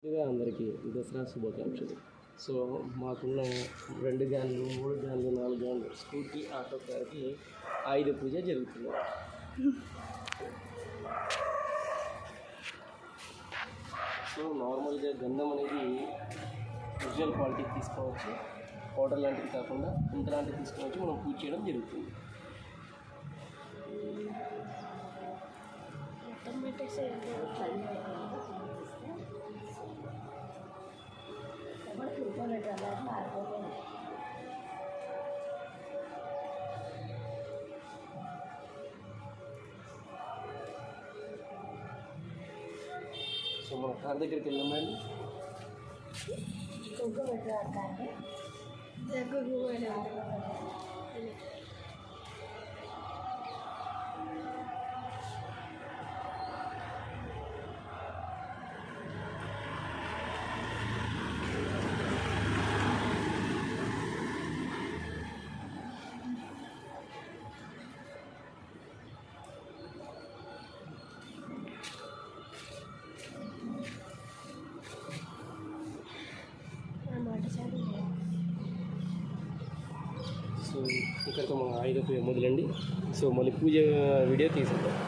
ముందుగా అందరికీ దసరా శుభాకాంక్షలు. సో మాకున్న 2 వ్యాన్లు, 3 వ్యాన్లు, 4 వ్యాన్లు, స్కూటీ, ఆటో కార్కి ఆయుధ పూజ జరుగుతుంది. సో నార్మల్గా గంధం అనేది ఒరిజినల్ క్వాలిటీ తీసుకోవచ్చు, పౌడర్ లాంటిది కాకుండా ఇంత లాంటిది తీసుకోవచ్చు, మనం పూజ చేయడం జరుగుతుంది. సో మన కార్ దగ్గరికి వెళ్ళామండి. సో ఇక్కడితో మన ఆయుధ పూజ మొదలండి. సో మళ్ళీ పూజ వీడియో తీసేద్దాం.